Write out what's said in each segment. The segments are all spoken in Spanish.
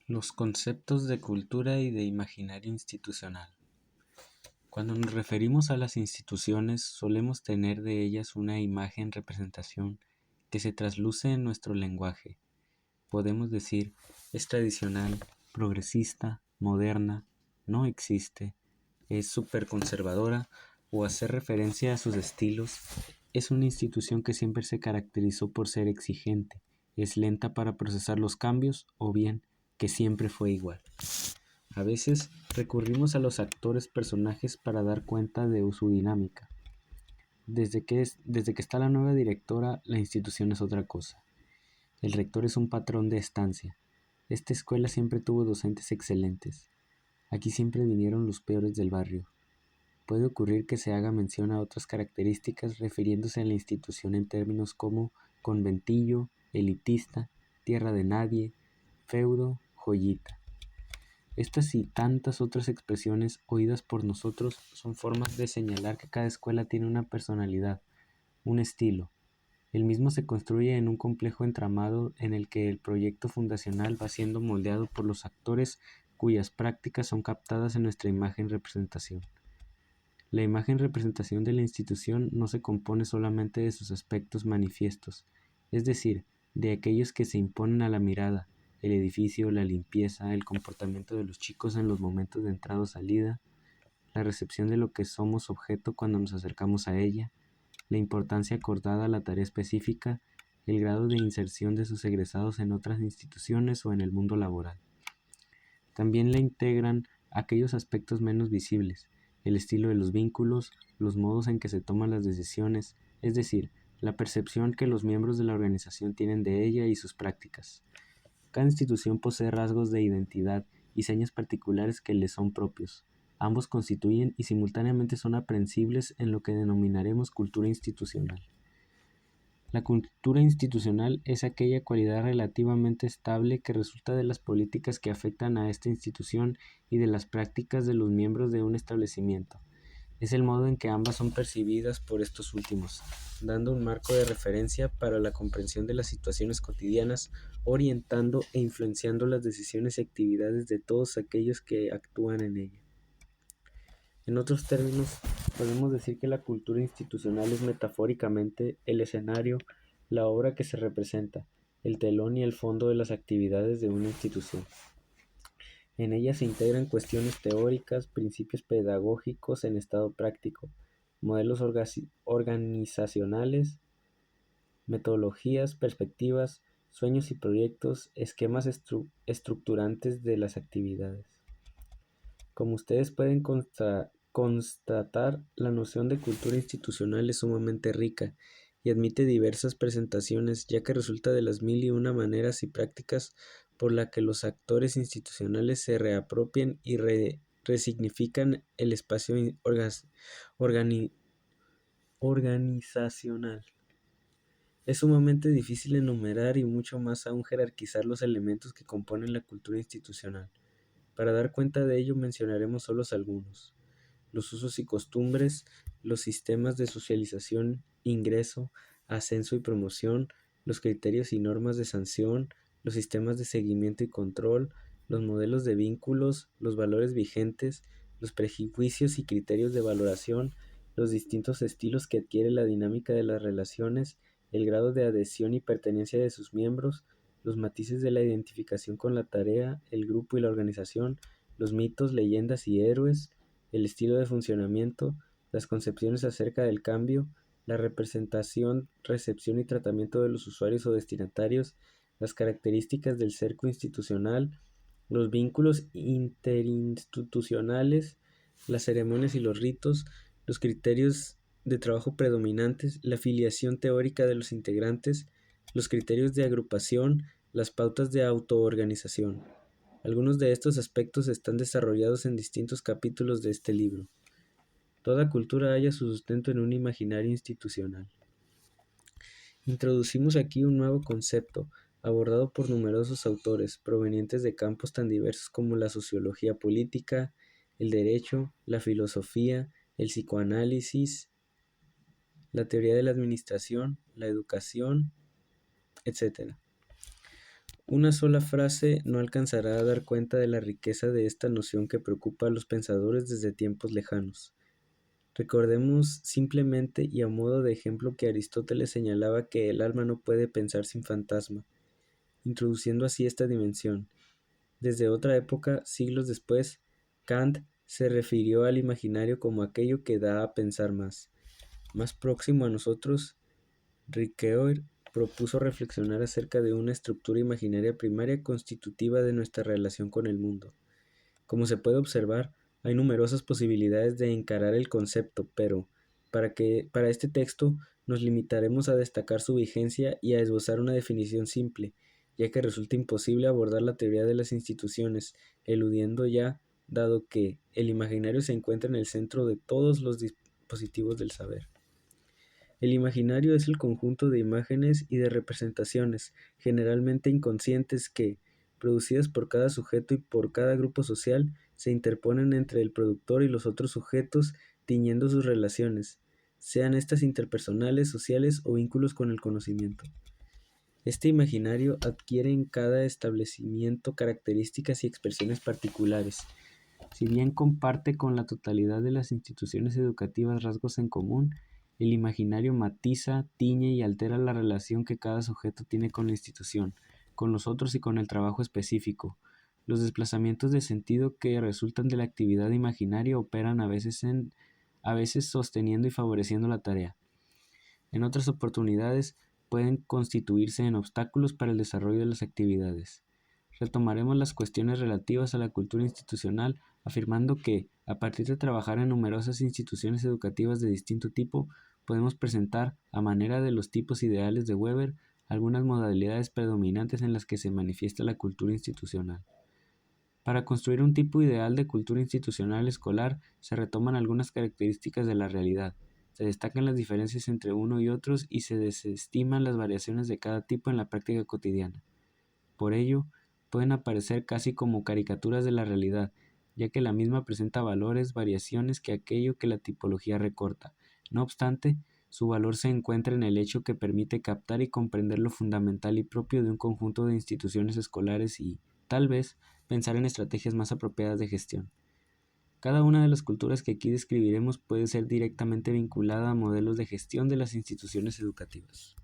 Los conceptos de cultura y de imaginario institucional. Cuando nos referimos a las instituciones, solemos tener de ellas una imagen representación que se trasluce en nuestro lenguaje. Podemos decir, es tradicional, progresista, moderna, no existe, es superconservadora, o hacer referencia a sus estilos. Es una institución que siempre se caracterizó por ser exigente, es lenta para procesar los cambios, o bien que siempre fue igual. A veces recurrimos a los actores personajes para dar cuenta de su dinámica. Desde que está la nueva directora, la institución es otra cosa. El rector es un patrón de estancia. Esta escuela siempre tuvo docentes excelentes. Aquí siempre vinieron los peores del barrio. Puede ocurrir que se haga mención a otras características refiriéndose a la institución en términos como conventillo, elitista, tierra de nadie, feudo, joyita. Estas y tantas otras expresiones oídas por nosotros son formas de señalar que cada escuela tiene una personalidad, un estilo. El mismo se construye en un complejo entramado en el que el proyecto fundacional va siendo moldeado por los actores cuyas prácticas son captadas en nuestra imagen representación. La imagen representación de la institución no se compone solamente de sus aspectos manifiestos, es decir, de aquellos que se imponen a la mirada, el edificio, la limpieza, el comportamiento de los chicos en los momentos de entrada o salida, la recepción de lo que somos objeto cuando nos acercamos a ella, la importancia acordada a la tarea específica, el grado de inserción de sus egresados en otras instituciones o en el mundo laboral. También la integran aquellos aspectos menos visibles, el estilo de los vínculos, los modos en que se toman las decisiones, es decir, la percepción que los miembros de la organización tienen de ella y sus prácticas. Cada institución posee rasgos de identidad y señas particulares que le son propios. Ambos constituyen y simultáneamente son aprehensibles en lo que denominaremos cultura institucional. La cultura institucional es aquella cualidad relativamente estable que resulta de las políticas que afectan a esta institución y de las prácticas de los miembros de un establecimiento. Es el modo en que ambas son percibidas por estos últimos, dando un marco de referencia para la comprensión de las situaciones cotidianas, orientando e influenciando las decisiones y actividades de todos aquellos que actúan en ella. En otros términos, podemos decir que la cultura institucional es metafóricamente el escenario, la obra que se representa, el telón y el fondo de las actividades de una institución. En ella se integran cuestiones teóricas, principios pedagógicos en estado práctico, modelos organizacionales, metodologías, perspectivas, sueños y proyectos, esquemas estructurantes de las actividades. Como ustedes pueden constatar, la noción de cultura institucional es sumamente rica y admite diversas presentaciones, ya que resulta de las mil y una maneras y prácticas por la que los actores institucionales se reapropian y resignifican el espacio organizacional. Es sumamente difícil enumerar y mucho más aún jerarquizar los elementos que componen la cultura institucional. Para dar cuenta de ello mencionaremos solo algunos: los usos y costumbres, los sistemas de socialización, ingreso, ascenso y promoción, los criterios y normas de sanción, los sistemas de seguimiento y control, los modelos de vínculos, los valores vigentes, los prejuicios y criterios de valoración, los distintos estilos que adquiere la dinámica de las relaciones, el grado de adhesión y pertenencia de sus miembros, los matices de la identificación con la tarea, el grupo y la organización, los mitos, leyendas y héroes, el estilo de funcionamiento, las concepciones acerca del cambio, la representación, recepción y tratamiento de los usuarios o destinatarios, las características del cerco institucional, los vínculos interinstitucionales, las ceremonias y los ritos, los criterios de trabajo predominantes, la afiliación teórica de los integrantes, los criterios de agrupación, las pautas de autoorganización. Algunos de estos aspectos están desarrollados en distintos capítulos de este libro. Toda cultura halla su sustento en un imaginario institucional. Introducimos aquí un nuevo concepto, abordado por numerosos autores, provenientes de campos tan diversos como la sociología política, el derecho, la filosofía, el psicoanálisis, la teoría de la administración, la educación, etc. Una sola frase no alcanzará a dar cuenta de la riqueza de esta noción que preocupa a los pensadores desde tiempos lejanos. Recordemos simplemente y a modo de ejemplo que Aristóteles señalaba que el alma no puede pensar sin fantasma, introduciendo así esta dimensión. Desde otra época, siglos después, Kant se refirió al imaginario como aquello que da a pensar más. Más próximo a nosotros, Ricoeur propuso reflexionar acerca de una estructura imaginaria primaria constitutiva de nuestra relación con el mundo. Como se puede observar, hay numerosas posibilidades de encarar el concepto, pero para este texto nos limitaremos a destacar su vigencia y a esbozar una definición simple, ya que resulta imposible abordar la teoría de las instituciones, eludiendo ya, dado que el imaginario se encuentra en el centro de todos los dispositivos del saber. El imaginario es el conjunto de imágenes y de representaciones, generalmente inconscientes, que, producidas por cada sujeto y por cada grupo social, se interponen entre el productor y los otros sujetos, tiñendo sus relaciones, sean estas interpersonales, sociales o vínculos con el conocimiento. Este imaginario adquiere en cada establecimiento características y expresiones particulares. Si bien comparte con la totalidad de las instituciones educativas rasgos en común, el imaginario matiza, tiñe y altera la relación que cada sujeto tiene con la institución, con los otros y con el trabajo específico. Los desplazamientos de sentido que resultan de la actividad imaginaria operan a veces sosteniendo y favoreciendo la tarea. En otras oportunidades pueden constituirse en obstáculos para el desarrollo de las actividades. Retomaremos las cuestiones relativas a la cultura institucional, afirmando que, a partir de trabajar en numerosas instituciones educativas de distinto tipo, podemos presentar, a manera de los tipos ideales de Weber, algunas modalidades predominantes en las que se manifiesta la cultura institucional. Para construir un tipo ideal de cultura institucional escolar, se retoman algunas características de la realidad, se destacan las diferencias entre uno y otros y se desestiman las variaciones de cada tipo en la práctica cotidiana. Por ello, pueden aparecer casi como caricaturas de la realidad, ya que la misma presenta valores, variaciones que aquello que la tipología recorta. No obstante, su valor se encuentra en el hecho que permite captar y comprender lo fundamental y propio de un conjunto de instituciones escolares y, tal vez, pensar en estrategias más apropiadas de gestión. Cada una de las culturas que aquí describiremos puede ser directamente vinculada a modelos de gestión de las instituciones educativas.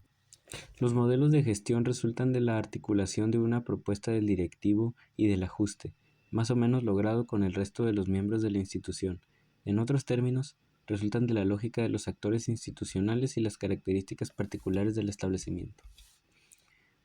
Los modelos de gestión resultan de la articulación de una propuesta del directivo y del ajuste, más o menos logrado con el resto de los miembros de la institución. En otros términos, resultan de la lógica de los actores institucionales y las características particulares del establecimiento.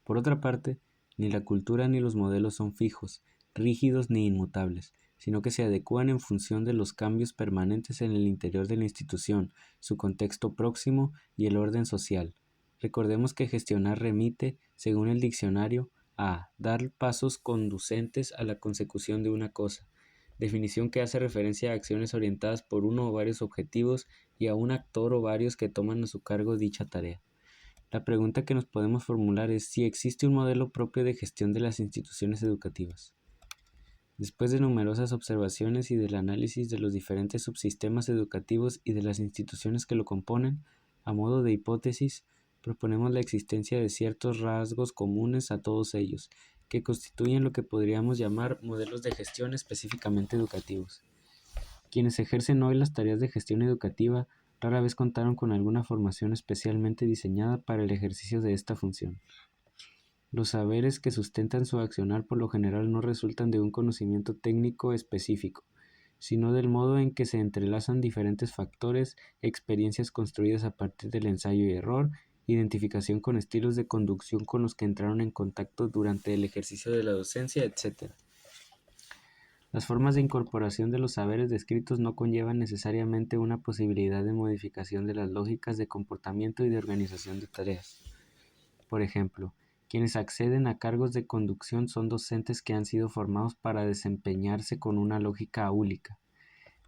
Por otra parte, ni la cultura ni los modelos son fijos, rígidos ni inmutables, sino que se adecúan en función de los cambios permanentes en el interior de la institución, su contexto próximo y el orden social. Recordemos que gestionar remite, según el diccionario, a dar pasos conducentes a la consecución de una cosa, definición que hace referencia a acciones orientadas por uno o varios objetivos y a un actor o varios que toman a su cargo dicha tarea. La pregunta que nos podemos formular es si existe un modelo propio de gestión de las instituciones educativas. Después de numerosas observaciones y del análisis de los diferentes subsistemas educativos y de las instituciones que lo componen, a modo de hipótesis, proponemos la existencia de ciertos rasgos comunes a todos ellos, que constituyen lo que podríamos llamar modelos de gestión específicamente educativos. Quienes ejercen hoy las tareas de gestión educativa rara vez contaron con alguna formación especialmente diseñada para el ejercicio de esta función. Los saberes que sustentan su accionar por lo general no resultan de un conocimiento técnico específico, sino del modo en que se entrelazan diferentes factores, experiencias construidas a partir del ensayo y error, identificación con estilos de conducción con los que entraron en contacto durante el ejercicio de la docencia, etc. Las formas de incorporación de los saberes descritos no conllevan necesariamente una posibilidad de modificación de las lógicas de comportamiento y de organización de tareas. Por ejemplo, quienes acceden a cargos de conducción son docentes que han sido formados para desempeñarse con una lógica áulica.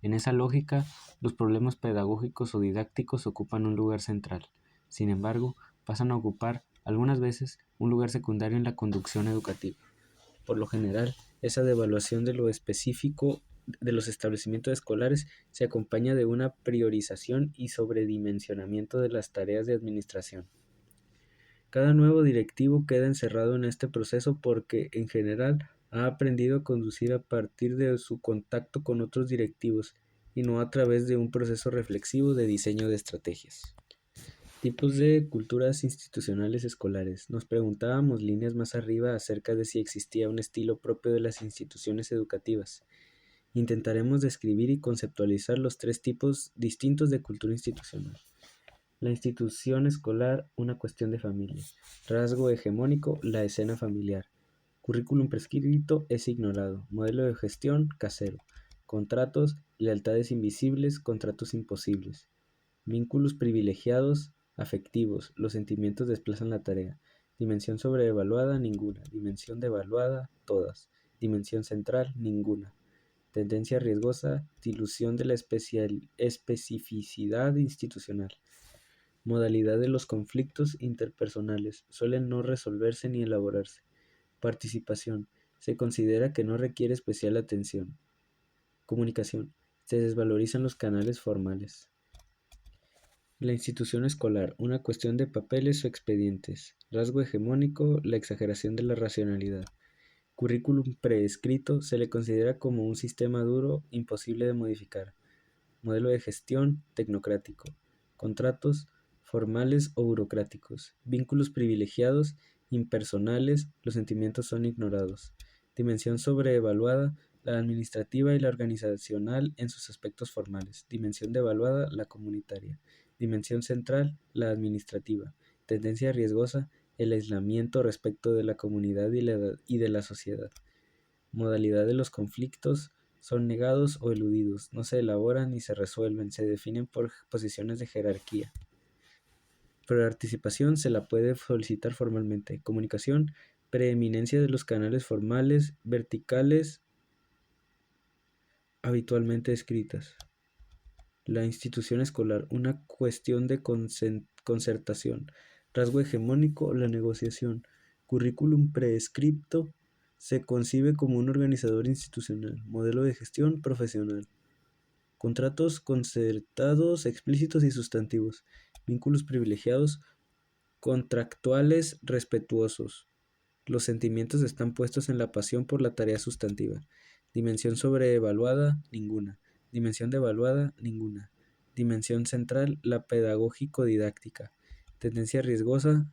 En esa lógica, los problemas pedagógicos o didácticos ocupan un lugar central. Sin embargo, pasan a ocupar, algunas veces, un lugar secundario en la conducción educativa. Por lo general, esa devaluación de lo específico de los establecimientos escolares se acompaña de una priorización y sobredimensionamiento de las tareas de administración. Cada nuevo directivo queda encerrado en este proceso porque, en general, ha aprendido a conducir a partir de su contacto con otros directivos y no a través de un proceso reflexivo de diseño de estrategias. Tipos de culturas institucionales escolares. Nos preguntábamos líneas más arriba acerca de si existía un estilo propio de las instituciones educativas. Intentaremos describir y conceptualizar los tres tipos distintos de cultura institucional. La institución escolar, una cuestión de familia. Rasgo hegemónico, la escena familiar. Currículum prescrito es ignorado. Modelo de gestión, casero. Contratos, lealtades invisibles, contratos imposibles. Vínculos privilegiados, afectivos. Los sentimientos desplazan la tarea. Dimensión sobreevaluada, ninguna. Dimensión devaluada, todas. Dimensión central, ninguna. Tendencia riesgosa, dilución de la especificidad institucional. Modalidad de los conflictos interpersonales. Suelen no resolverse ni elaborarse. Participación. Se considera que no requiere especial atención. Comunicación. Se desvalorizan los canales formales. La institución escolar. Una cuestión de papeles o expedientes. Rasgo hegemónico. La exageración de la racionalidad. Currículum preescrito. Se le considera como un sistema duro, imposible de modificar. Modelo de gestión, tecnocrático. Contratos, formales o burocráticos. Vínculos privilegiados, impersonales, los sentimientos son ignorados. Dimensión sobreevaluada, la administrativa y la organizacional en sus aspectos formales. Dimensión devaluada, la comunitaria. Dimensión central, la administrativa. Tendencia riesgosa, el aislamiento respecto de la comunidad y de la sociedad. Modalidad de los conflictos, son negados o eludidos, no se elaboran ni se resuelven, se definen por posiciones de jerarquía. Participación se la puede solicitar formalmente. Comunicación, preeminencia de los canales formales, verticales, habitualmente escritas. La institución escolar, una cuestión de concertación. Rasgo hegemónico, la negociación. Currículum prescripto, se concibe como un organizador institucional. Modelo de gestión profesional. Contratos concertados, explícitos y sustantivos. Vínculos privilegiados, contractuales, respetuosos. Los sentimientos están puestos en la pasión por la tarea sustantiva. Dimensión sobreevaluada, ninguna. Dimensión devaluada, ninguna. Dimensión central, la pedagógico-didáctica. Tendencia riesgosa,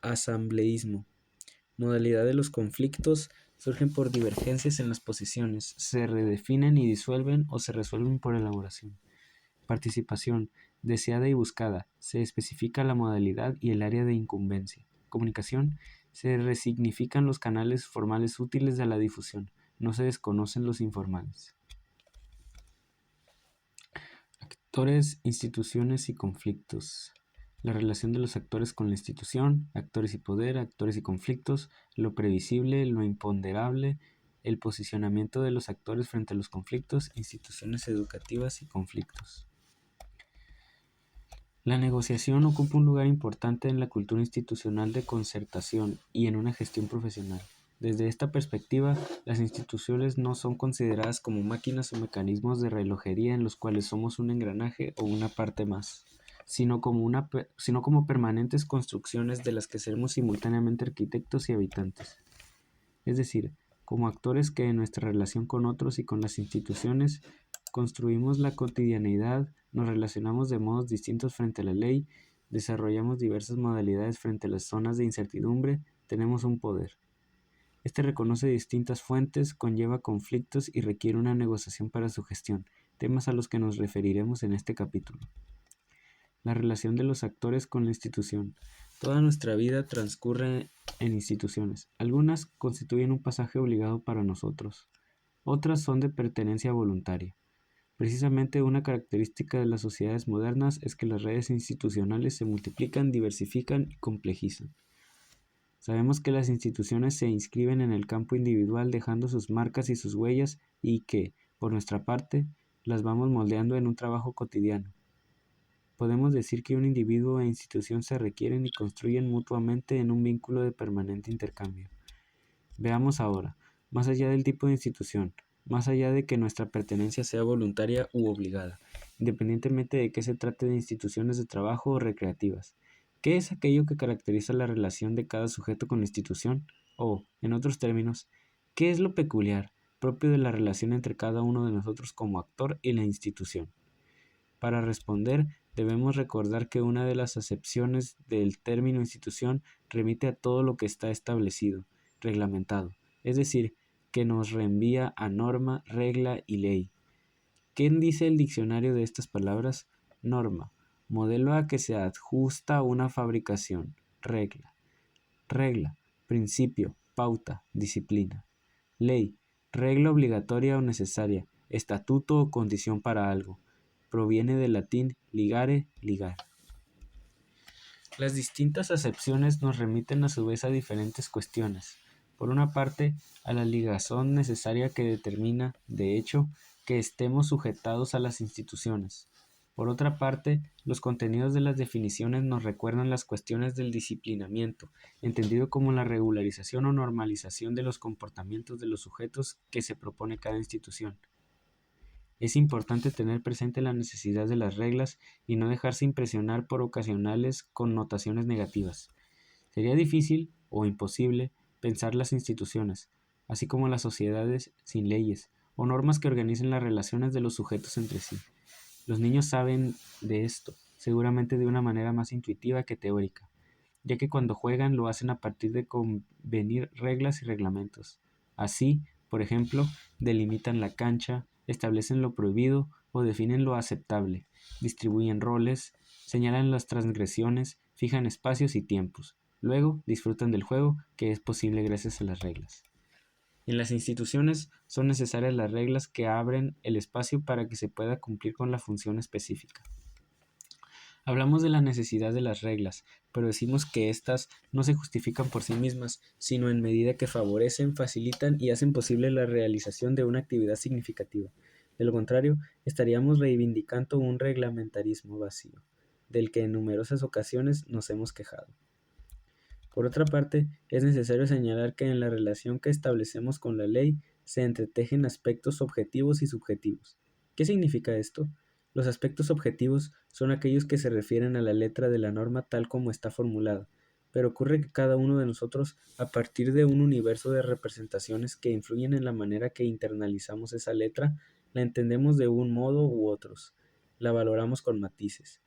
asambleísmo. Modalidad de los conflictos, surgen por divergencias en las posiciones, se redefinen y disuelven o se resuelven por elaboración. Participación, deseada y buscada, se especifica la modalidad y el área de incumbencia. Comunicación, se resignifican los canales formales útiles de la difusión, no se desconocen los informales. Actores, instituciones y conflictos. La relación de los actores con la institución, actores y poder, actores y conflictos, lo previsible, lo imponderable, el posicionamiento de los actores frente a los conflictos, instituciones educativas y conflictos. La negociación ocupa un lugar importante en la cultura institucional de concertación y en una gestión profesional. Desde esta perspectiva, las instituciones no son consideradas como máquinas o mecanismos de relojería en los cuales somos un engranaje o una parte más, sino como permanentes construcciones de las que seremos simultáneamente arquitectos y habitantes. Es decir, como actores que en nuestra relación con otros y con las instituciones construimos la cotidianeidad, nos relacionamos de modos distintos frente a la ley, desarrollamos diversas modalidades frente a las zonas de incertidumbre, tenemos un poder. Este reconoce distintas fuentes, conlleva conflictos y requiere una negociación para su gestión, temas a los que nos referiremos en este capítulo. La relación de los actores con la institución. Toda nuestra vida transcurre en instituciones. Algunas constituyen un pasaje obligado para nosotros. Otras son de pertenencia voluntaria. Precisamente una característica de las sociedades modernas es que las redes institucionales se multiplican, diversifican y complejizan. Sabemos que las instituciones se inscriben en el campo individual dejando sus marcas y sus huellas y que, por nuestra parte, las vamos moldeando en un trabajo cotidiano. Podemos decir que un individuo e institución se requieren y construyen mutuamente en un vínculo de permanente intercambio. Veamos ahora, más allá del tipo de institución, más allá de que nuestra pertenencia sea voluntaria u obligada, independientemente de que se trate de instituciones de trabajo o recreativas, ¿Qué es aquello que caracteriza la relación de cada sujeto con la institución? O, en otros términos, ¿qué es lo peculiar, propio de la relación entre cada uno de nosotros como actor y la institución? Para responder, debemos recordar que una de las acepciones del término institución remite a todo lo que está establecido, reglamentado, es decir, que nos reenvía a norma, regla y ley. ¿Qué dice el diccionario de estas palabras? Norma, modelo a que se ajusta una fabricación, regla. Regla, principio, pauta, disciplina. Ley, regla obligatoria o necesaria, estatuto o condición para algo. Proviene del latín ligare, ligar. Las distintas acepciones nos remiten a su vez a diferentes cuestiones. Por una parte, a la ligazón necesaria que determina, de hecho, que estemos sujetados a las instituciones. Por otra parte, los contenidos de las definiciones nos recuerdan las cuestiones del disciplinamiento, entendido como la regularización o normalización de los comportamientos de los sujetos que se propone cada institución. Es importante tener presente la necesidad de las reglas y no dejarse impresionar por ocasionales connotaciones negativas. Sería difícil o imposible pensar las instituciones, así como las sociedades sin leyes o normas que organicen las relaciones de los sujetos entre sí. Los niños saben de esto, seguramente de una manera más intuitiva que teórica, ya que cuando juegan lo hacen a partir de convenir reglas y reglamentos. Así, por ejemplo, delimitan la cancha, establecen lo prohibido o definen lo aceptable, distribuyen roles, señalan las transgresiones, fijan espacios y tiempos. Luego disfrutan del juego que es posible gracias a las reglas. En las instituciones son necesarias las reglas que abren el espacio para que se pueda cumplir con la función específica. Hablamos de la necesidad de las reglas, pero decimos que éstas no se justifican por sí mismas, sino en medida que favorecen, facilitan y hacen posible la realización de una actividad significativa. De lo contrario, estaríamos reivindicando un reglamentarismo vacío, del que en numerosas ocasiones nos hemos quejado. Por otra parte, es necesario señalar que en la relación que establecemos con la ley se entretejen aspectos objetivos y subjetivos. ¿Qué significa esto? Los aspectos objetivos son aquellos que se refieren a la letra de la norma tal como está formulada, pero ocurre que cada uno de nosotros, a partir de un universo de representaciones que influyen en la manera que internalizamos esa letra, la entendemos de un modo u otros, la valoramos con matices,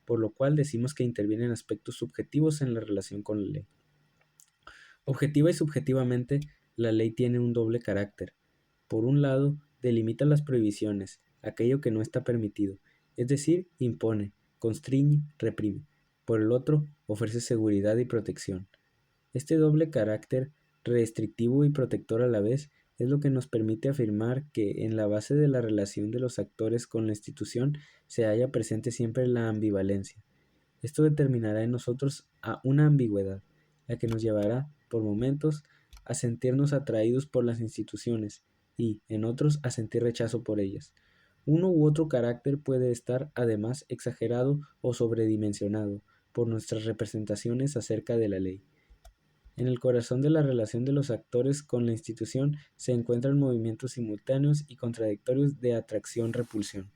por lo cual decimos que intervienen aspectos subjetivos en la relación con la ley. Objetiva y subjetivamente, la ley tiene un doble carácter. Por un lado, delimita las prohibiciones, aquello que no está permitido, es decir, impone, constriñe, reprime. Por el otro, ofrece seguridad y protección. Este doble carácter, restrictivo y protector a la vez, es lo que nos permite afirmar que en la base de la relación de los actores con la institución se halla presente siempre la ambivalencia. Esto determinará en nosotros a una ambigüedad, la que nos llevará, por momentos, a sentirnos atraídos por las instituciones y, en otros, a sentir rechazo por ellas. Uno u otro carácter puede estar, además, exagerado o sobredimensionado por nuestras representaciones acerca de la ley. En el corazón de la relación de los actores con la institución se encuentran movimientos simultáneos y contradictorios de atracción-repulsión.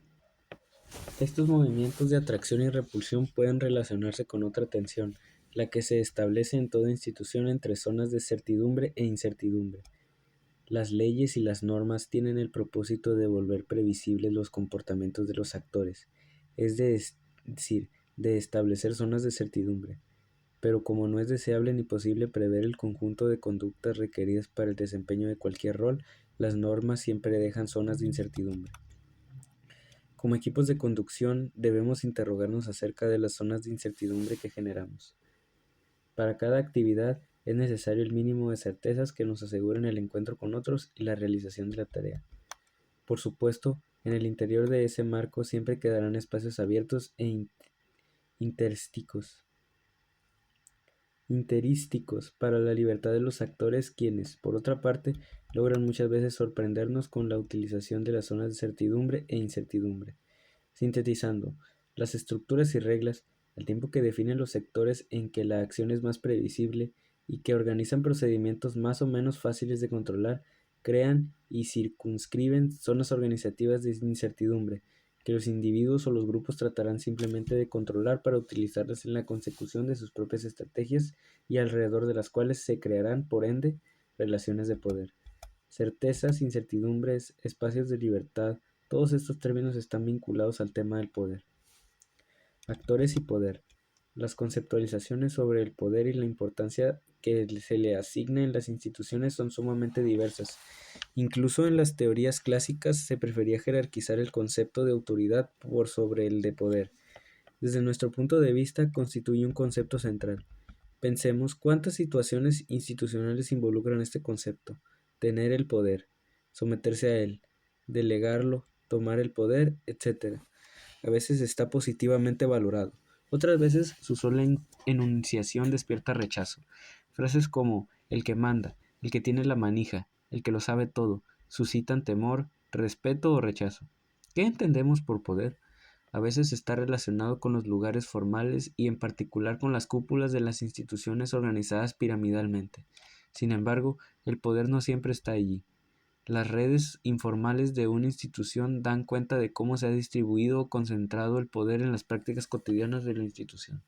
Estos movimientos de atracción y repulsión pueden relacionarse con otra tensión, la que se establece en toda institución entre zonas de certidumbre e incertidumbre. Las leyes y las normas tienen el propósito de volver previsibles los comportamientos de los actores, es decir, de establecer zonas de certidumbre. Pero como no es deseable ni posible prever el conjunto de conductas requeridas para el desempeño de cualquier rol, las normas siempre dejan zonas de incertidumbre. Como equipos de conducción debemos interrogarnos acerca de las zonas de incertidumbre que generamos. Para cada actividad es necesario el mínimo de certezas que nos aseguren el encuentro con otros y la realización de la tarea. Por supuesto, en el interior de ese marco siempre quedarán espacios abiertos e interísticos para la libertad de los actores quienes, por otra parte, logran muchas veces sorprendernos con la utilización de las zonas de certidumbre e incertidumbre. Sintetizando, las estructuras y reglas, al tiempo que definen los sectores en que la acción es más previsible y que organizan procedimientos más o menos fáciles de controlar, crean y circunscriben zonas organizativas de incertidumbre, que los individuos o los grupos tratarán simplemente de controlar para utilizarlas en la consecución de sus propias estrategias y alrededor de las cuales se crearán, por ende, relaciones de poder. Certezas, incertidumbres, espacios de libertad, todos estos términos están vinculados al tema del poder. Actores y poder. Las conceptualizaciones sobre el poder y la importancia que se le asigna en las instituciones son sumamente diversas. Incluso en las teorías clásicas se prefería jerarquizar el concepto de autoridad por sobre el de poder. Desde nuestro punto de vista, constituye un concepto central. Pensemos cuántas situaciones institucionales involucran este concepto: tener el poder, someterse a él, delegarlo, tomar el poder, etc. A veces está positivamente valorado, otras veces su sola enunciación despierta rechazo. Frases como el que manda, el que tiene la manija, el que lo sabe todo, suscitan temor, respeto o rechazo. ¿Qué entendemos por poder? A veces está relacionado con los lugares formales y en particular con las cúpulas de las instituciones organizadas piramidalmente. Sin embargo, el poder no siempre está allí. Las redes informales de una institución dan cuenta de cómo se ha distribuido o concentrado el poder en las prácticas cotidianas de la institución.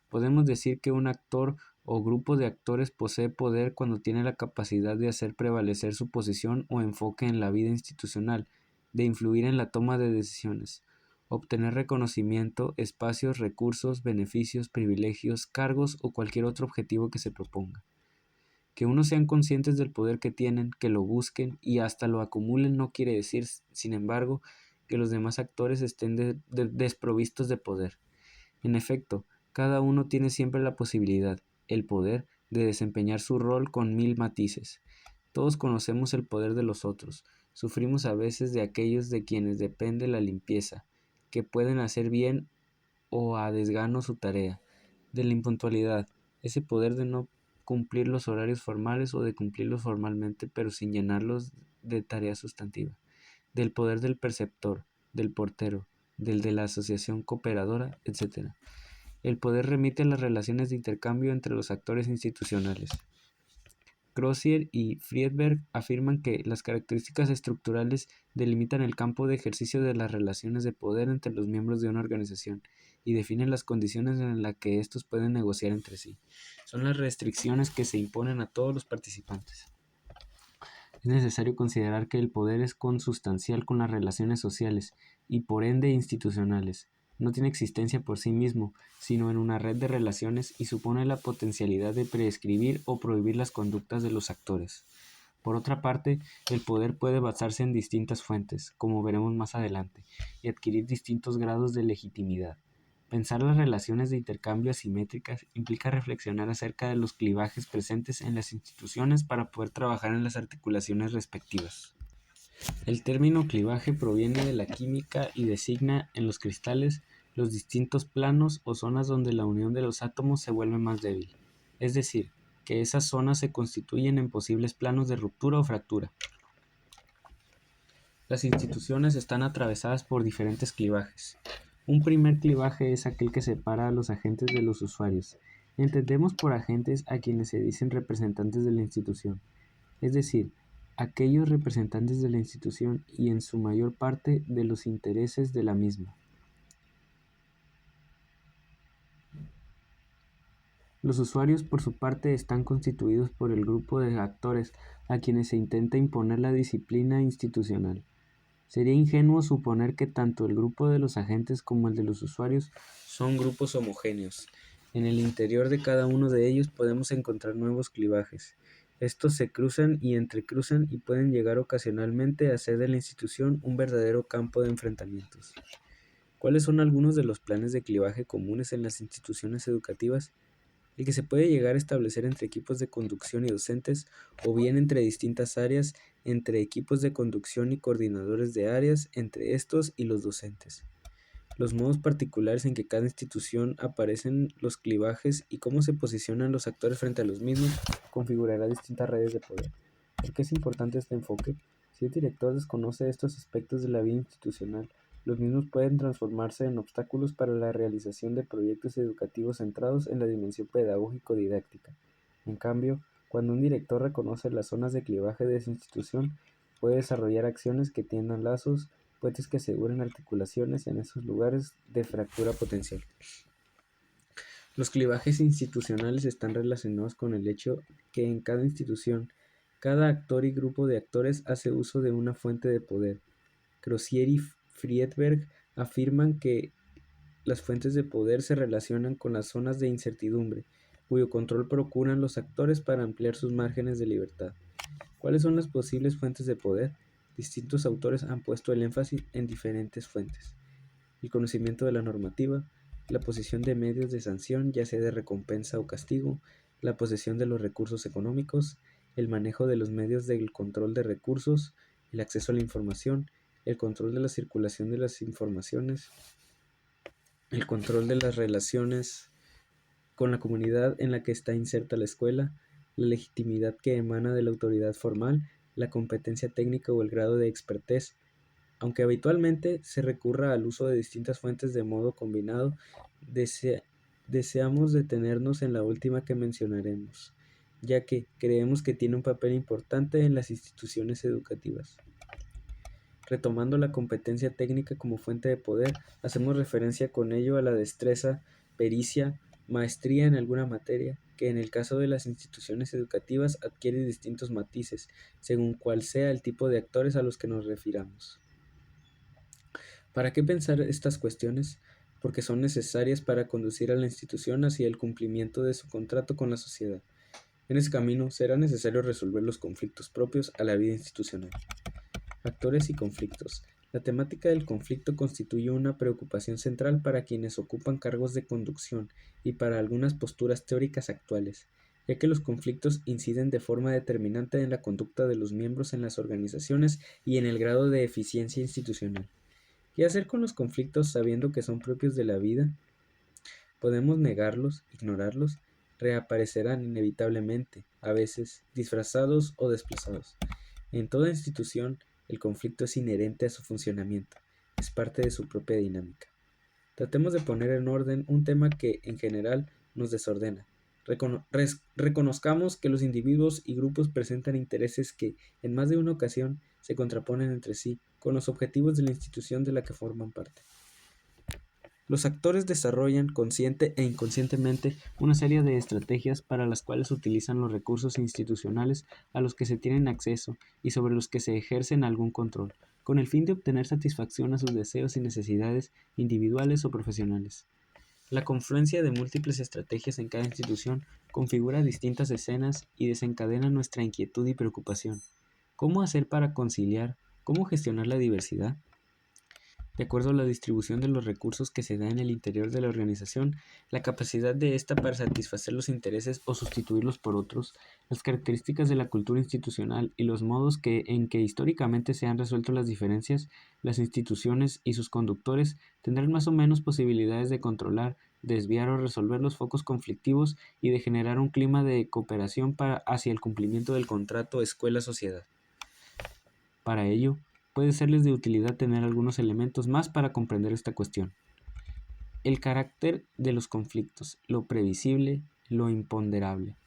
Podemos decir que un actor o grupo de actores posee poder cuando tiene la capacidad de hacer prevalecer su posición o enfoque en la vida institucional, de influir en la toma de decisiones, obtener reconocimiento, espacios, recursos, beneficios, privilegios, cargos o cualquier otro objetivo que se proponga. Que unos sean conscientes del poder que tienen, que lo busquen y hasta lo acumulen no quiere decir, sin embargo, que los demás actores estén desprovistos de poder. En efecto, cada uno tiene siempre la posibilidad, el poder, de desempeñar su rol con mil matices. Todos conocemos el poder de los otros, sufrimos a veces de aquellos de quienes depende la limpieza, que pueden hacer bien o a desgano su tarea, de la impuntualidad, ese poder de no cumplir los horarios formales o de cumplirlos formalmente pero sin llenarlos de tarea sustantiva, del poder del perceptor, del portero, del de la asociación cooperadora, etc. El poder remite a las relaciones de intercambio entre los actores institucionales. Crozier y Friedberg afirman que las características estructurales delimitan el campo de ejercicio de las relaciones de poder entre los miembros de una organización y definen las condiciones en las que estos pueden negociar entre sí. Son las restricciones que se imponen a todos los participantes. Es necesario considerar que el poder es consustancial con las relaciones sociales y por ende institucionales. No tiene existencia por sí mismo, sino en una red de relaciones y supone la potencialidad de prescribir o prohibir las conductas de los actores. Por otra parte, el poder puede basarse en distintas fuentes, como veremos más adelante, y adquirir distintos grados de legitimidad. Pensar las relaciones de intercambio asimétricas implica reflexionar acerca de los clivajes presentes en las instituciones para poder trabajar en las articulaciones respectivas. El término clivaje proviene de la química y designa, en los cristales, los distintos planos o zonas donde la unión de los átomos se vuelve más débil, es decir, que esas zonas se constituyen en posibles planos de ruptura o fractura. Las instituciones están atravesadas por diferentes clivajes. Un primer clivaje es aquel que separa a los agentes de los usuarios. Entendemos por agentes a quienes se dicen representantes de la institución, es decir, aquellos representantes de la institución y en su mayor parte de los intereses de la misma. Los usuarios, por su parte, están constituidos por el grupo de actores a quienes se intenta imponer la disciplina institucional. Sería ingenuo suponer que tanto el grupo de los agentes como el de los usuarios son grupos homogéneos. En el interior de cada uno de ellos podemos encontrar nuevos clivajes. Estos se cruzan y entrecruzan y pueden llegar ocasionalmente a hacer de la institución un verdadero campo de enfrentamientos. ¿Cuáles son algunos de los planes de clivaje comunes en las instituciones educativas? El que se puede llegar a establecer entre equipos de conducción y docentes, o bien entre distintas áreas, entre equipos de conducción y coordinadores de áreas, entre estos y los docentes. Los modos particulares en que cada institución aparecen los clivajes y cómo se posicionan los actores frente a los mismos configurará distintas redes de poder. ¿Por qué es importante este enfoque? Si el director desconoce estos aspectos de la vida institucional, los mismos pueden transformarse en obstáculos para la realización de proyectos educativos centrados en la dimensión pedagógico-didáctica. En cambio, cuando un director reconoce las zonas de clivaje de su institución, puede desarrollar acciones que tiendan lazos, puentes que aseguren articulaciones en esos lugares de fractura potencial. Los clivajes institucionales están relacionados con el hecho que en cada institución, cada actor y grupo de actores hace uso de una fuente de poder. Crozier y Friedberg afirman que las fuentes de poder se relacionan con las zonas de incertidumbre, cuyo control procuran los actores para ampliar sus márgenes de libertad. ¿Cuáles son las posibles fuentes de poder? Distintos autores han puesto el énfasis en diferentes fuentes. El conocimiento de la normativa, la posesión de medios de sanción, ya sea de recompensa o castigo, la posesión de los recursos económicos, el manejo de los medios del control de recursos, el acceso a la información, el control de la circulación de las informaciones, el control de las relaciones con la comunidad en la que está inserta la escuela, la legitimidad que emana de la autoridad formal, la competencia técnica o el grado de expertez. Aunque habitualmente se recurra al uso de distintas fuentes de modo combinado, deseamos detenernos en la última que mencionaremos, ya que creemos que tiene un papel importante en las instituciones educativas. Retomando la competencia técnica como fuente de poder, hacemos referencia con ello a la destreza, pericia, maestría en alguna materia, que en el caso de las instituciones educativas adquiere distintos matices, según cuál sea el tipo de actores a los que nos refiramos. ¿Para qué pensar estas cuestiones? Porque son necesarias para conducir a la institución hacia el cumplimiento de su contrato con la sociedad. En ese camino será necesario resolver los conflictos propios a la vida institucional. Actores y conflictos. La temática del conflicto constituye una preocupación central para quienes ocupan cargos de conducción y para algunas posturas teóricas actuales, ya que los conflictos inciden de forma determinante en la conducta de los miembros en las organizaciones y en el grado de eficiencia institucional. ¿Qué hacer con los conflictos sabiendo que son propios de la vida? ¿Podemos negarlos, ignorarlos? Reaparecerán inevitablemente, a veces disfrazados o desplazados. En toda institución, el conflicto es inherente a su funcionamiento, es parte de su propia dinámica. Tratemos de poner en orden un tema que, en general, nos desordena. Reconozcamos que los individuos y grupos presentan intereses que, en más de una ocasión, se contraponen entre sí con los objetivos de la institución de la que forman parte. Los actores desarrollan consciente e inconscientemente una serie de estrategias para las cuales utilizan los recursos institucionales a los que se tienen acceso y sobre los que se ejercen algún control, con el fin de obtener satisfacción a sus deseos y necesidades individuales o profesionales. La confluencia de múltiples estrategias en cada institución configura distintas escenas y desencadena nuestra inquietud y preocupación. ¿Cómo hacer para conciliar? ¿Cómo gestionar la diversidad? De acuerdo a la distribución de los recursos que se da en el interior de la organización, la capacidad de ésta para satisfacer los intereses o sustituirlos por otros, las características de la cultura institucional y los modos en que históricamente se han resuelto las diferencias, las instituciones y sus conductores tendrán más o menos posibilidades de controlar, desviar o resolver los focos conflictivos y de generar un clima de cooperación hacia el cumplimiento del contrato escuela-sociedad. Para ello, puede serles de utilidad tener algunos elementos más para comprender esta cuestión. El carácter de los conflictos, lo previsible, lo imponderable.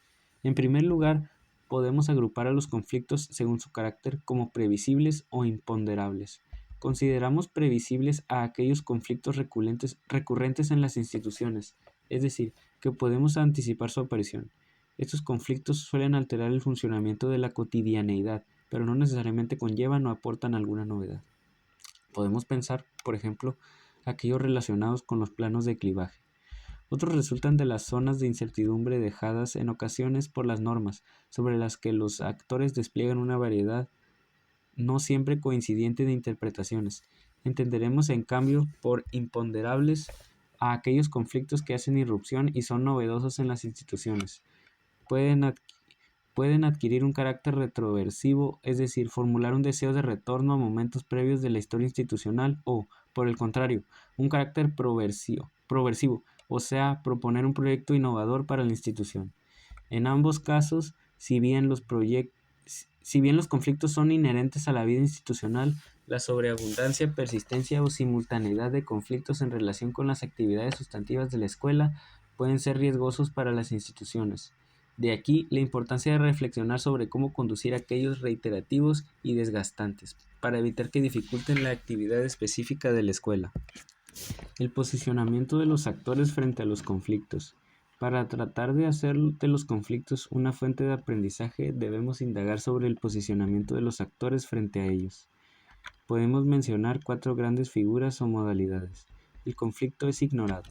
En primer lugar, podemos agrupar a los conflictos según su carácter como previsibles o imponderables. Consideramos previsibles a aquellos conflictos recurrentes en las instituciones, es decir, que podemos anticipar su aparición. Estos conflictos suelen alterar el funcionamiento de la cotidianeidad, pero no necesariamente conllevan o aportan alguna novedad. Podemos pensar, por ejemplo, aquellos relacionados con los planos de clivaje. Otros resultan de las zonas de incertidumbre dejadas en ocasiones por las normas, sobre las que los actores despliegan una variedad no siempre coincidente de interpretaciones. Entenderemos, en cambio, por imponderables a aquellos conflictos que hacen irrupción y son novedosos en las instituciones. Pueden adquirir un carácter retroversivo, es decir, formular un deseo de retorno a momentos previos de la historia institucional o, por el contrario, un carácter proversivo, o sea, proponer un proyecto innovador para la institución. En ambos casos, si bien los conflictos son inherentes a la vida institucional, la sobreabundancia, persistencia o simultaneidad de conflictos en relación con las actividades sustantivas de la escuela pueden ser riesgosos para las instituciones. De aquí la importancia de reflexionar sobre cómo conducir aquellos reiterativos y desgastantes, para evitar que dificulten la actividad específica de la escuela. El posicionamiento de los actores frente a los conflictos. Para tratar de hacer de los conflictos una fuente de aprendizaje, debemos indagar sobre el posicionamiento de los actores frente a ellos. Podemos mencionar 4 grandes figuras o modalidades. El conflicto es ignorado.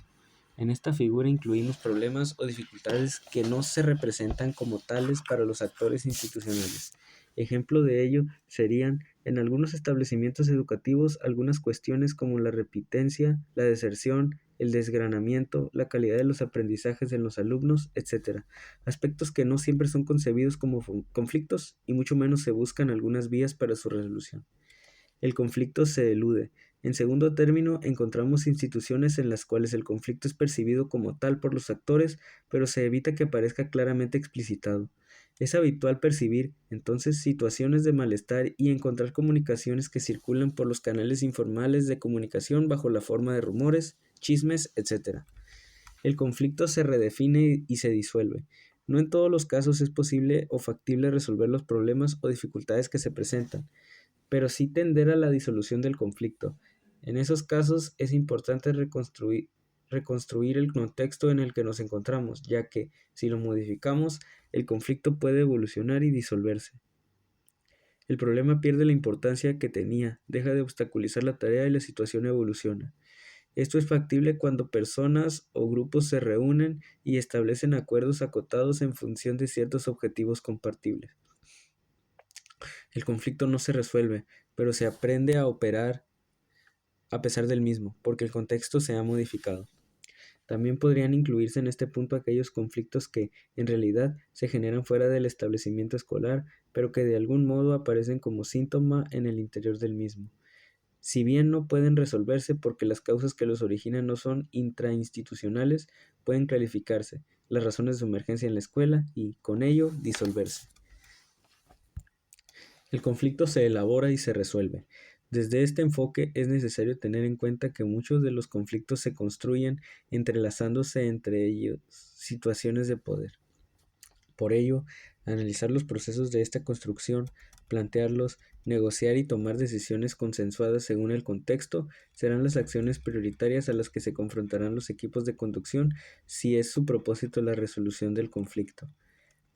En esta figura incluimos problemas o dificultades que no se representan como tales para los actores institucionales. Ejemplo de ello serían, en algunos establecimientos educativos, algunas cuestiones como la repitencia, la deserción, el desgranamiento, la calidad de los aprendizajes en los alumnos, etc. Aspectos que no siempre son concebidos como conflictos y mucho menos se buscan algunas vías para su resolución. El conflicto se elude. En segundo término, encontramos instituciones en las cuales el conflicto es percibido como tal por los actores, pero se evita que aparezca claramente explicitado. Es habitual percibir, entonces, situaciones de malestar y encontrar comunicaciones que circulan por los canales informales de comunicación bajo la forma de rumores, chismes, etc. El conflicto se redefine y se disuelve. No en todos los casos es posible o factible resolver los problemas o dificultades que se presentan, pero sí tender a la disolución del conflicto. En esos casos es importante reconstruir el contexto en el que nos encontramos, ya que, si lo modificamos, el conflicto puede evolucionar y disolverse. El problema pierde la importancia que tenía, deja de obstaculizar la tarea y la situación evoluciona. Esto es factible cuando personas o grupos se reúnen y establecen acuerdos acotados en función de ciertos objetivos compartibles. El conflicto no se resuelve, pero se aprende a operar a pesar del mismo, porque el contexto se ha modificado. También podrían incluirse en este punto aquellos conflictos que, en realidad, se generan fuera del establecimiento escolar, pero que de algún modo aparecen como síntoma en el interior del mismo. Si bien no pueden resolverse porque las causas que los originan no son intrainstitucionales, pueden calificarse las razones de su emergencia en la escuela y, con ello, disolverse. El conflicto se elabora y se resuelve. Desde este enfoque es necesario tener en cuenta que muchos de los conflictos se construyen entrelazándose entre ellos situaciones de poder. Por ello, analizar los procesos de esta construcción, plantearlos, negociar y tomar decisiones consensuadas según el contexto serán las acciones prioritarias a las que se confrontarán los equipos de conducción si es su propósito la resolución del conflicto.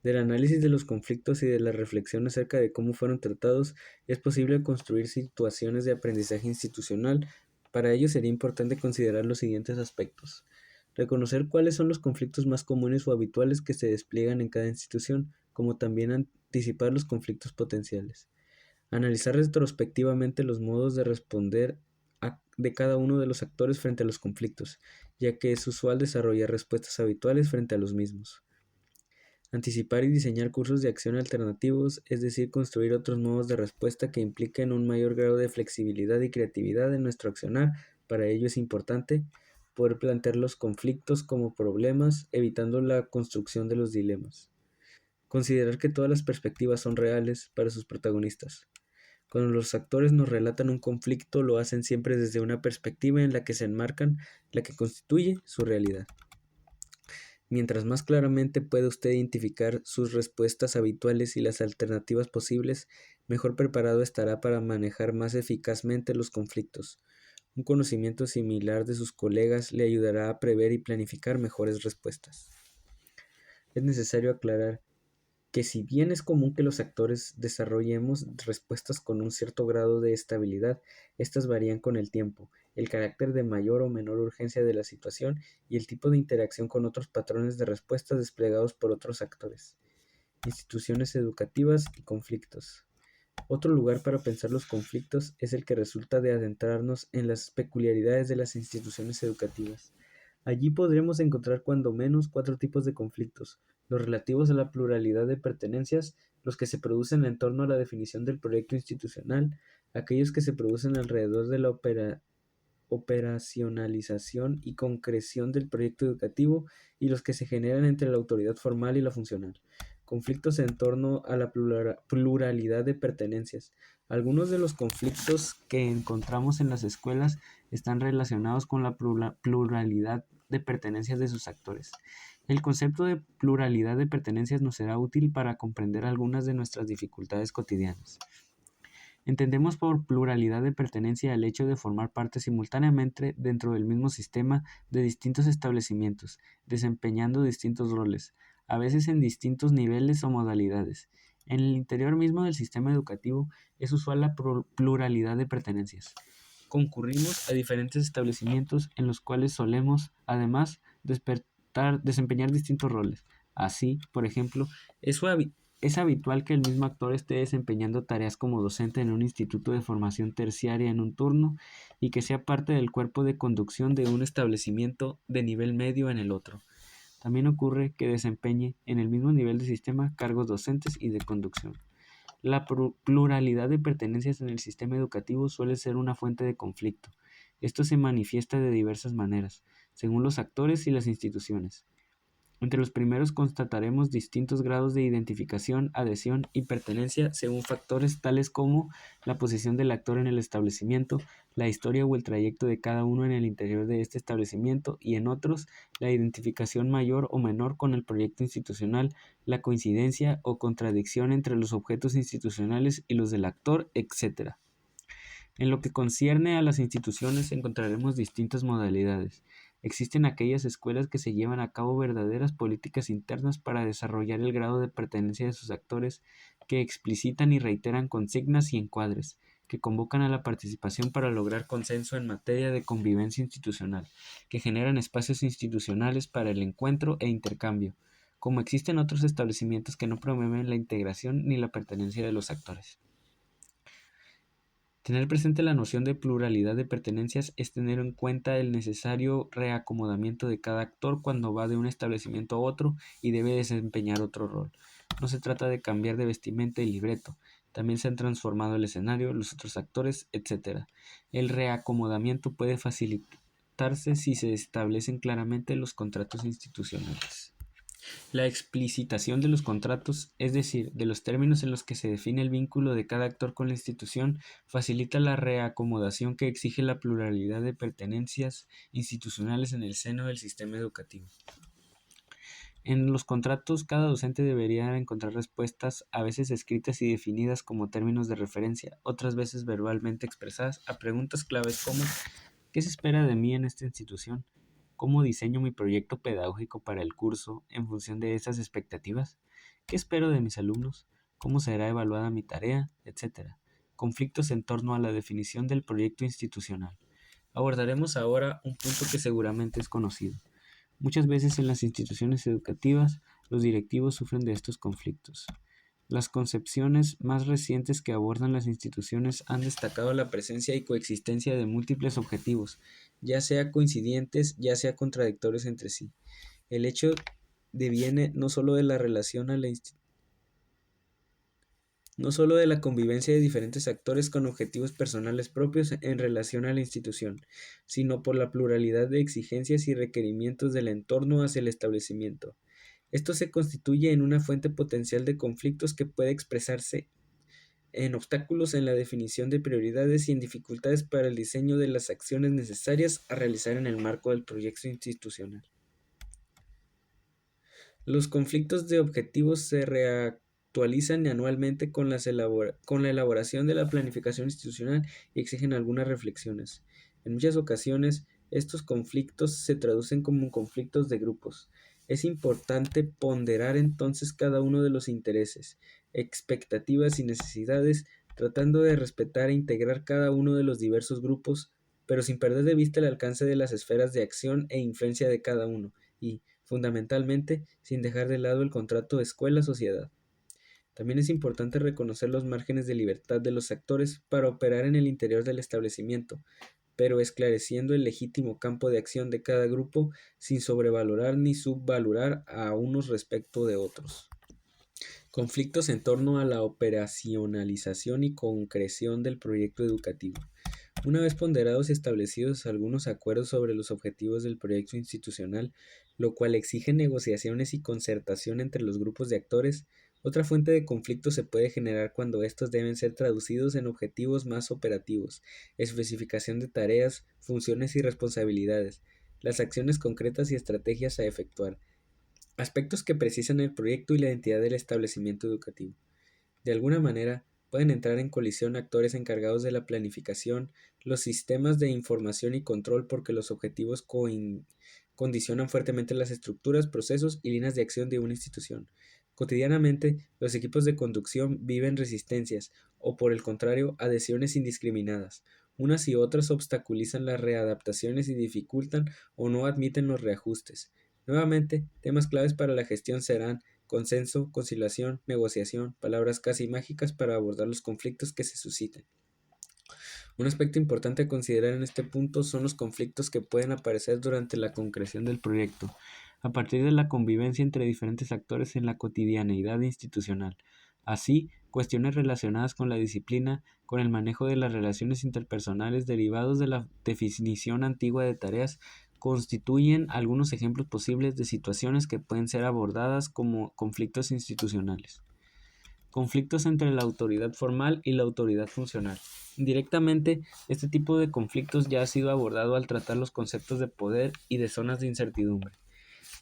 Del análisis de los conflictos y de la reflexión acerca de cómo fueron tratados, es posible construir situaciones de aprendizaje institucional. Para ello sería importante considerar los siguientes aspectos. Reconocer cuáles son los conflictos más comunes o habituales que se despliegan en cada institución, como también anticipar los conflictos potenciales. Analizar retrospectivamente los modos de responder de cada uno de los actores frente a los conflictos, ya que es usual desarrollar respuestas habituales frente a los mismos. Anticipar y diseñar cursos de acción alternativos, es decir, construir otros modos de respuesta que impliquen un mayor grado de flexibilidad y creatividad en nuestro accionar. Para ello es importante poder plantear los conflictos como problemas, evitando la construcción de los dilemas. Considerar que todas las perspectivas son reales para sus protagonistas. Cuando los actores nos relatan un conflicto, lo hacen siempre desde una perspectiva en la que se enmarcan la que constituye su realidad. Mientras más claramente pueda usted identificar sus respuestas habituales y las alternativas posibles, mejor preparado estará para manejar más eficazmente los conflictos. Un conocimiento similar de sus colegas le ayudará a prever y planificar mejores respuestas. Es necesario aclarar que si bien es común que los actores desarrollemos respuestas con un cierto grado de estabilidad, estas varían con el tiempo, el carácter de mayor o menor urgencia de la situación y el tipo de interacción con otros patrones de respuestas desplegados por otros actores. Instituciones educativas y conflictos. Otro lugar para pensar los conflictos es el que resulta de adentrarnos en las peculiaridades de las instituciones educativas. Allí podremos encontrar cuando menos 4 tipos de conflictos: los relativos a la pluralidad de pertenencias, los que se producen en torno a la definición del proyecto institucional, aquellos que se producen alrededor de la operacionalización y concreción del proyecto educativo, y los que se generan entre la autoridad formal y la funcional. Conflictos en torno a la pluralidad de pertenencias. Algunos de los conflictos que encontramos en las escuelas están relacionados con la pluralidad de pertenencias de sus actores. El concepto de pluralidad de pertenencias nos será útil para comprender algunas de nuestras dificultades cotidianas. Entendemos por pluralidad de pertenencia el hecho de formar parte simultáneamente dentro del mismo sistema de distintos establecimientos, desempeñando distintos roles, a veces en distintos niveles o modalidades. En el interior mismo del sistema educativo es usual la pluralidad de pertenencias. Concurrimos a diferentes establecimientos en los cuales solemos, además, desempeñar distintos roles. Así, por ejemplo, es habitual que el mismo actor esté desempeñando tareas como docente en un instituto de formación terciaria en un turno y que sea parte del cuerpo de conducción de un establecimiento de nivel medio en el otro. También ocurre que desempeñe en el mismo nivel de sistema cargos docentes y de conducción. La pluralidad de pertenencias en el sistema educativo suele ser una fuente de conflicto. Esto se manifiesta de diversas maneras, según los actores y las instituciones. Entre los primeros constataremos distintos grados de identificación, adhesión y pertenencia según factores tales como la posición del actor en el establecimiento, la historia o el trayecto de cada uno en el interior de este establecimiento y en otros, la identificación mayor o menor con el proyecto institucional, la coincidencia o contradicción entre los objetos institucionales y los del actor, etc. En lo que concierne a las instituciones encontraremos distintas modalidades. Existen aquellas escuelas que se llevan a cabo verdaderas políticas internas para desarrollar el grado de pertenencia de sus actores, que explicitan y reiteran consignas y encuadres, que convocan a la participación para lograr consenso en materia de convivencia institucional, que generan espacios institucionales para el encuentro e intercambio, como existen otros establecimientos que no promueven la integración ni la pertenencia de los actores. Tener presente la noción de pluralidad de pertenencias es tener en cuenta el necesario reacomodamiento de cada actor cuando va de un establecimiento a otro y debe desempeñar otro rol. No se trata de cambiar de vestimenta y libreto, también se han transformado el escenario, los otros actores, etc. El reacomodamiento puede facilitarse si se establecen claramente los contratos institucionales. La explicitación de los contratos, es decir, de los términos en los que se define el vínculo de cada actor con la institución, facilita la reacomodación que exige la pluralidad de pertenencias institucionales en el seno del sistema educativo. En los contratos, cada docente debería encontrar respuestas, a veces escritas y definidas como términos de referencia, otras veces verbalmente expresadas, a preguntas claves como ¿qué se espera de mí en esta institución? ¿Cómo diseño mi proyecto pedagógico para el curso en función de esas expectativas? ¿Qué espero de mis alumnos? ¿Cómo será evaluada mi tarea? Etcétera. Conflictos en torno a la definición del proyecto institucional. Abordaremos ahora un punto que seguramente es conocido. Muchas veces en las instituciones educativas, los directivos sufren de estos conflictos. Las concepciones más recientes que abordan las instituciones han destacado la presencia y coexistencia de múltiples objetivos, ya sea coincidentes, ya sea contradictorios entre sí. El hecho deviene no solo de la relación a no solo de la convivencia de diferentes actores con objetivos personales propios en relación a la institución, sino por la pluralidad de exigencias y requerimientos del entorno hacia el establecimiento. Esto se constituye en una fuente potencial de conflictos que puede expresarse en obstáculos en la definición de prioridades y en dificultades para el diseño de las acciones necesarias a realizar en el marco del proyecto institucional. Los conflictos de objetivos se reactualizan anualmente con la elaboración de la planificación institucional y exigen algunas reflexiones. En muchas ocasiones, estos conflictos se traducen como conflictos de grupos. Es importante ponderar entonces cada uno de los intereses, expectativas y necesidades, tratando de respetar e integrar cada uno de los diversos grupos, pero sin perder de vista el alcance de las esferas de acción e influencia de cada uno, y, fundamentalmente, sin dejar de lado el contrato escuela-sociedad. También es importante reconocer los márgenes de libertad de los actores para operar en el interior del establecimiento, pero esclareciendo el legítimo campo de acción de cada grupo sin sobrevalorar ni subvalorar a unos respecto de otros. Conflictos en torno a la operacionalización y concreción del proyecto educativo. Una vez ponderados y establecidos algunos acuerdos sobre los objetivos del proyecto institucional, lo cual exige negociaciones y concertación entre los grupos de actores, otra fuente de conflicto se puede generar cuando estos deben ser traducidos en objetivos más operativos, especificación de tareas, funciones y responsabilidades, las acciones concretas y estrategias a efectuar, aspectos que precisan el proyecto y la identidad del establecimiento educativo. De alguna manera, pueden entrar en colisión actores encargados de la planificación, los sistemas de información y control porque los objetivos condicionan fuertemente las estructuras, procesos y líneas de acción de una institución. Cotidianamente, los equipos de conducción viven resistencias o, por el contrario, adhesiones indiscriminadas. Unas y otras obstaculizan las readaptaciones y dificultan o no admiten los reajustes. Nuevamente, temas claves para la gestión serán consenso, conciliación, negociación, palabras casi mágicas para abordar los conflictos que se susciten. Un aspecto importante a considerar en este punto son los conflictos que pueden aparecer durante la concreción del proyecto, a partir de la convivencia entre diferentes actores en la cotidianeidad institucional. Así, cuestiones relacionadas con la disciplina, con el manejo de las relaciones interpersonales derivados de la definición antigua de tareas, constituyen algunos ejemplos posibles de situaciones que pueden ser abordadas como conflictos institucionales. Conflictos entre la autoridad formal y la autoridad funcional. Indirectamente, este tipo de conflictos ya ha sido abordado al tratar los conceptos de poder y de zonas de incertidumbre.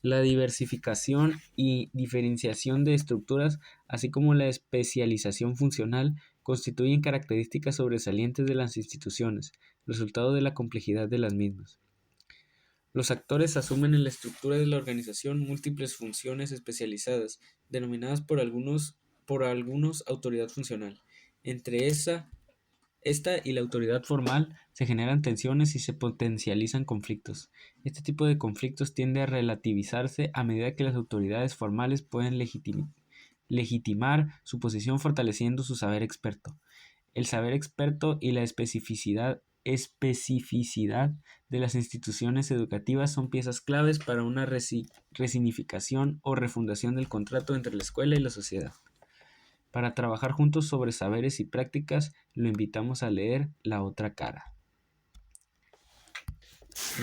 La diversificación y diferenciación de estructuras, así como la especialización funcional, constituyen características sobresalientes de las instituciones, resultado de la complejidad de las mismas. Los actores asumen en la estructura de la organización múltiples funciones especializadas, denominadas por algunos autoridad funcional. Entre esta y la autoridad formal se generan tensiones y se potencializan conflictos. Este tipo de conflictos tiende a relativizarse a medida que las autoridades formales pueden legitimar su posición fortaleciendo su saber experto. El saber experto y la especificidad de las instituciones educativas son piezas claves para una resignificación o refundación del contrato entre la escuela y la sociedad. Para trabajar juntos sobre saberes y prácticas, lo invitamos a leer La otra cara.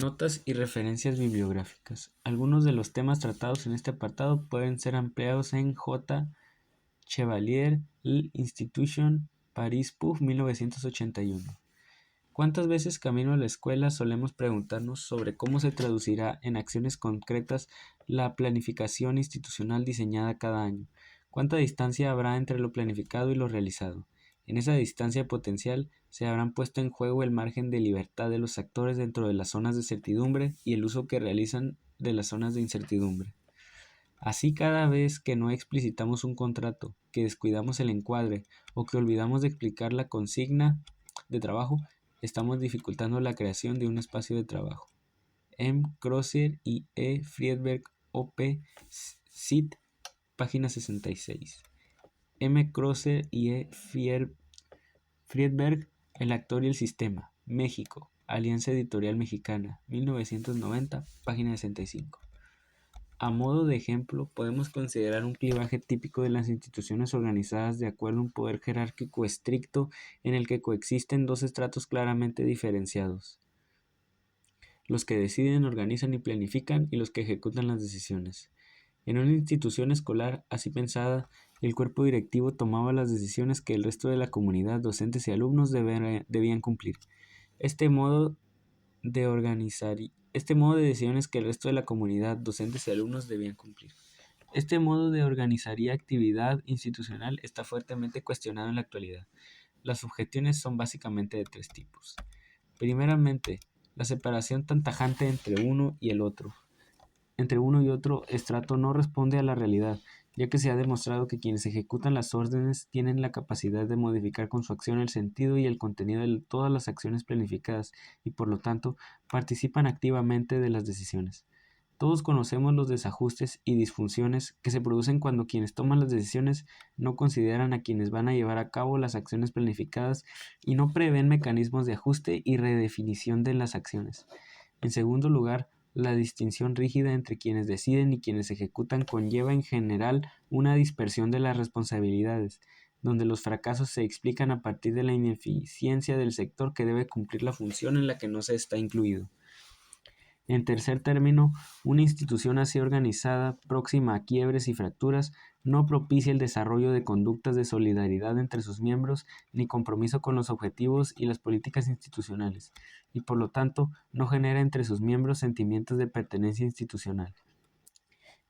Notas y referencias bibliográficas. Algunos de los temas tratados en este apartado pueden ser ampliados en J. Chevalier, L'Institution, Paris Puf, 1981. ¿Cuántas veces camino a la escuela solemos preguntarnos sobre cómo se traducirá en acciones concretas la planificación institucional diseñada cada año? ¿Cuánta distancia habrá entre lo planificado y lo realizado? En esa distancia potencial se habrán puesto en juego el margen de libertad de los actores dentro de las zonas de certidumbre y el uso que realizan de las zonas de incertidumbre. Así, cada vez que no explicitamos un contrato, que descuidamos el encuadre o que olvidamos de explicar la consigna de trabajo, estamos dificultando la creación de un espacio de trabajo. M. Crosser y E. Friedberg, O.P. Cit., página 66. M. Crosser y E. Friedberg, El actor y el sistema, México, Alianza Editorial Mexicana, 1990, página 65. A modo de ejemplo, podemos considerar un clivaje típico de las instituciones organizadas de acuerdo a un poder jerárquico estricto en el que coexisten dos estratos claramente diferenciados: los que deciden, organizan y planifican y los que ejecutan las decisiones. En una institución escolar así pensada, el cuerpo directivo tomaba las decisiones que el resto de la comunidad, docentes y alumnos debían cumplir. Este modo de decisiones que el resto de la comunidad, docentes y alumnos debían cumplir. Este modo de organizaría actividad institucional está fuertemente cuestionado en la actualidad. Las objeciones son básicamente de tres tipos. Primeramente, la separación tan tajante entre uno y otro estrato no responde a la realidad, ya que se ha demostrado que quienes ejecutan las órdenes tienen la capacidad de modificar con su acción el sentido y el contenido de todas las acciones planificadas y, por lo tanto, participan activamente de las decisiones. Todos conocemos los desajustes y disfunciones que se producen cuando quienes toman las decisiones no consideran a quienes van a llevar a cabo las acciones planificadas y no prevén mecanismos de ajuste y redefinición de las acciones. En segundo lugar, la distinción rígida entre quienes deciden y quienes ejecutan conlleva en general una dispersión de las responsabilidades, donde los fracasos se explican a partir de la ineficiencia del sector que debe cumplir la función en la que no se está incluido. En tercer término, una institución así organizada, próxima a quiebres y fracturas, no propicia el desarrollo de conductas de solidaridad entre sus miembros ni compromiso con los objetivos y las políticas institucionales, y por lo tanto no genera entre sus miembros sentimientos de pertenencia institucional.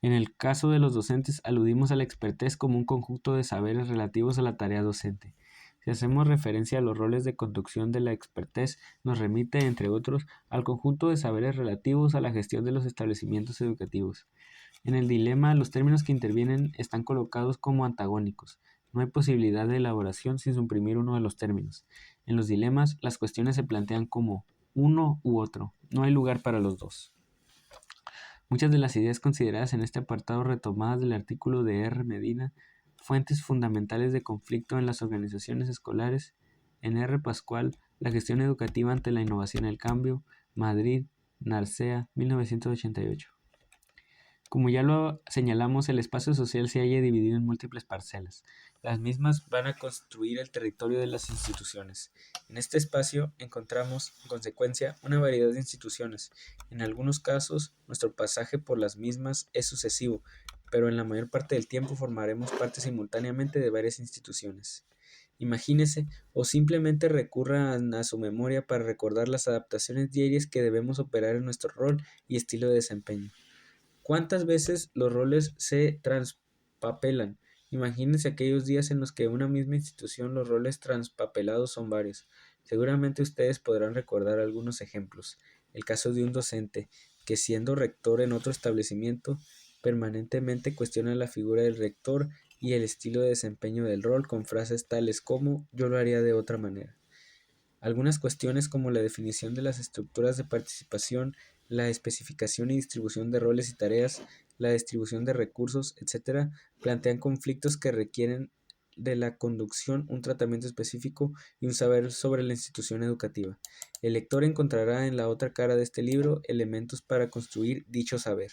En el caso de los docentes, aludimos a la expertez como un conjunto de saberes relativos a la tarea docente. Si hacemos referencia a los roles de conducción de la expertez, nos remite, entre otros, al conjunto de saberes relativos a la gestión de los establecimientos educativos. En el dilema, los términos que intervienen están colocados como antagónicos. No hay posibilidad de elaboración sin suprimir uno de los términos. En los dilemas, las cuestiones se plantean como uno u otro. No hay lugar para los dos. Muchas de las ideas consideradas en este apartado retomadas del artículo de R. Medina, Fuentes fundamentales de conflicto en las organizaciones escolares, en R. Pascual, La gestión educativa ante la innovación y el cambio, Madrid, Narcea, 1988. Como ya lo señalamos, el espacio social se halla dividido en múltiples parcelas. Las mismas van a construir el territorio de las instituciones. En este espacio encontramos, en consecuencia, una variedad de instituciones. En algunos casos, nuestro pasaje por las mismas es sucesivo, pero en la mayor parte del tiempo formaremos parte simultáneamente de varias instituciones. Imagínese o simplemente recurran a su memoria para recordar las adaptaciones diarias que debemos operar en nuestro rol y estilo de desempeño. ¿Cuántas veces los roles se transpapelan? Imagínense aquellos días en los que en una misma institución los roles transpapelados son varios. Seguramente ustedes podrán recordar algunos ejemplos. El caso de un docente que, siendo rector en otro establecimiento, permanentemente cuestiona la figura del rector y el estilo de desempeño del rol con frases tales como "yo lo haría de otra manera". Algunas cuestiones como la definición de las estructuras de participación, la especificación y distribución de roles y tareas, la distribución de recursos, etc., plantean conflictos que requieren de la conducción, un tratamiento específico y un saber sobre la institución educativa. El lector encontrará en la otra cara de este libro elementos para construir dicho saber.